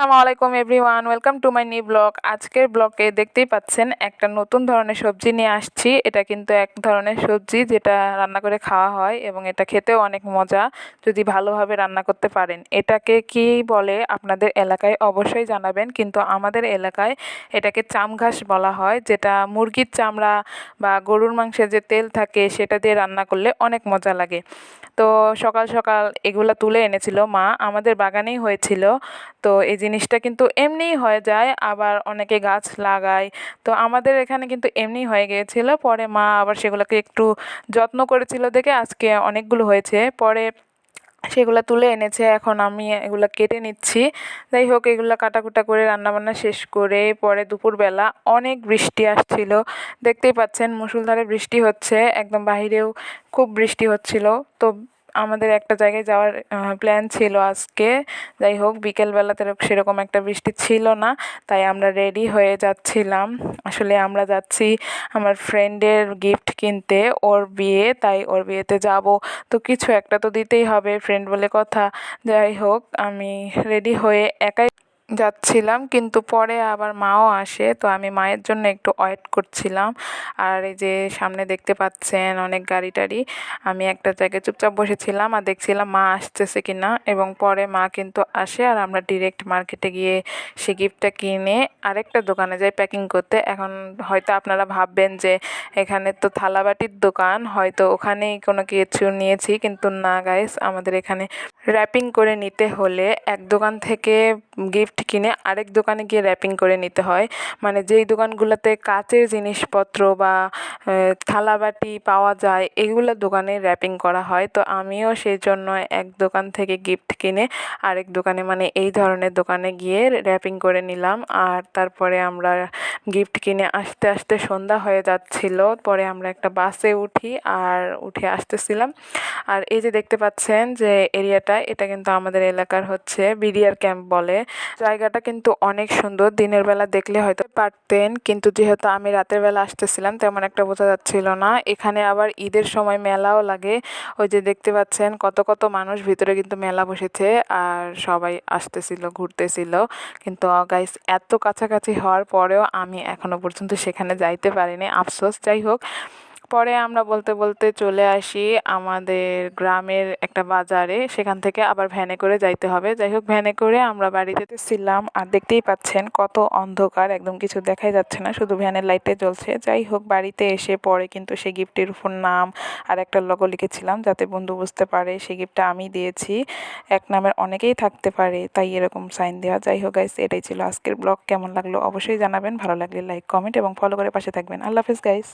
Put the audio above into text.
আসসালামু আলাইকুম everyone, welcome to my new blog. আজকের ব্লগে দেখতেই পাচ্ছেন একটা নতুন ধরনের সবজি নিয়ে আসছি। এটা কিন্তু এক ধরনের সবজি যেটা রান্না করে খাওয়া হয় এবং এটা খেতেও অনেক মজা যদি ভালোভাবে রান্না করতে পারেন। এটাকে কি বলে আপনাদের এলাকায় অবশ্যই জানাবেন, কিন্তু আমাদের এলাকায় এটাকে চামঘাস বলা হয়, যেটা মুরগির চামড়া বা গরুর মাংসের যে তেল থাকে সেটা দিয়ে রান্না করলে অনেক মজা লাগে। তো সকাল সকাল এগুলা তুলে এনেছিল মা, আমাদের বাগানেই হয়েছিল। তো এই জিনিসটা কিন্তু এমনিই হয়ে যায়, আবার অনেকে গাছ লাগায়। তো আমাদের এখানে কিন্তু এমনিই হয়ে গিয়েছিল, পরে মা আবার সেগুলোকে একটু যত্ন করেছিল দেখে আজকে অনেকগুলো হয়েছে। পরে সেগুলো তুলে এনেছে, এখন আমি এগুলো কেটে নিচ্ছি। যাই হোক, এগুলো কাটাকুটা করে রান্নাবান্না শেষ করে পরে দুপুরবেলা অনেক বৃষ্টি আসছিল, দেখতেই পাচ্ছেন মুষলধারে বৃষ্টি হচ্ছে, একদম বাহিরেও খুব বৃষ্টি হচ্ছিল। তো আমাদের একটা জায়গায় যাওয়ার প্ল্যান ছিল আজকে। যাই হোক, বিকেলবেলাতে সেরকম একটা বৃষ্টি ছিল না, তাই আমরা রেডি হয়ে যাচ্ছিলাম। আসলে আমরা যাচ্ছি আমার ফ্রেন্ডের গিফট কিনতে, ওর বিয়ে, তাই ওর বিয়েতে যাব। তো কিছু একটা তো দিতেই হবে, ফ্রেন্ড বলে কথা। যাই হোক, আমি রেডি হয়ে একাই যাচ্ছিলাম, কিন্তু পরে আবার মাও আসে, তো আমি মায়ের জন্য একটু ওয়েট করছিলাম। আর এই যে সামনে দেখতে পাচ্ছেন অনেক গাড়ি টাড়ি, আমি একটা জায়গায় চুপচাপ বসেছিলাম আর দেখছিলাম মা আসতেছে কিনা, এবং পরে মা কিন্তু আসে আর আমরা ডিরেক্ট মার্কেটে গিয়ে সে গিফটটা কিনে আরেকটা দোকানে যাই প্যাকিং করতে। এখন হয়তো আপনারা ভাববেন যে এখানে তো থালাবাটির দোকান, হয়তো ওখানেই কোনো কিছু নিয়েছি, কিন্তু না গাইস, আমাদের এখানে র্যাপিং করে নিতে হলে এক দোকান থেকে গিফট কিনে আরেক দোকানে গিয়ে র্যাপিং করে নিতে হয়। মানে যেই দোকানগুলোতে কাচের জিনিসপত্র বা থালাবাটি পাওয়া যায়, এগুলো দোকানে র্যাপিং করা হয়। তো আমিও সেই জন্য এক দোকান থেকে গিফট কিনে আরেক দোকানে, মানে এই ধরনের দোকানে গিয়ে র্যাপিং করে নিলাম। আর তারপরে আমরা গিফট কিনে আসতে আসতে সন্ধ্যা হয়ে যাচ্ছিল। পরে আমরা একটা বাসে উঠি আর উঠে আসতেছিলাম। আর এই যে দেখতে পাচ্ছেন যে এরিয়াটা, এটা কিন্তু আমাদের এলাকার হচ্ছে বিডিআর ক্যাম্প বলে। জায়গাটা কিন্তু অনেক সুন্দর, দিনের বেলা দেখলে হয়তো পারতেন, কিন্তু যেহেতু আমি রাতের বেলা আসতেছিলাম তেমন একটা বোঝা যাচ্ছিল না। এখানে আবার ঈদের সময় মেলাও লাগে, ওই যে দেখতে পাচ্ছেন কত কত মানুষ, ভিতরে কিন্তু মেলা বসেছে আর সবাই আসতেছিল, ঘুরতেছিল। কিন্তু গাইস, এত কাছাকাছি হওয়ার পরেও আমি এখনো পর্যন্ত সেখানে যাইতে পারিনি, আফসোস। যাই হোক, পরে আমরা বলতে বলতে চলে আসি আমাদের গ্রামের একটা বাজারে, সেখান থেকে আবার ভ্যানে করে যাইতে হবে। যাই হোক, ভ্যানে করে আমরা বাড়িতে ছিলাম আর দেখতেই পাচ্ছেন কত অন্ধকার, একদম কিছু দেখাই যাচ্ছে না, শুধু ভ্যানের লাইটে জ্বলছে। যাই হোক, বাড়িতে এসে পরে কিন্তু সেই গিফটের উপর নাম আর একটা লোগো লিখেছিলাম, যাতে বন্ধু বুঝতে পারে সেই গিফটটা আমি দিয়েছি। এক নামের অনেকেই থাকতে পারে, তাই এরকম সাইন দেওয়া। যাই হোক গাইস, এটাই ছিল আজকের ব্লগ। কেমন লাগলো অবশ্যই জানাবেন, ভালো লাগলে লাইক, কমেন্ট এবং ফলো করে পাশে থাকবেন। আল্লাহ হাফেজ গাইস।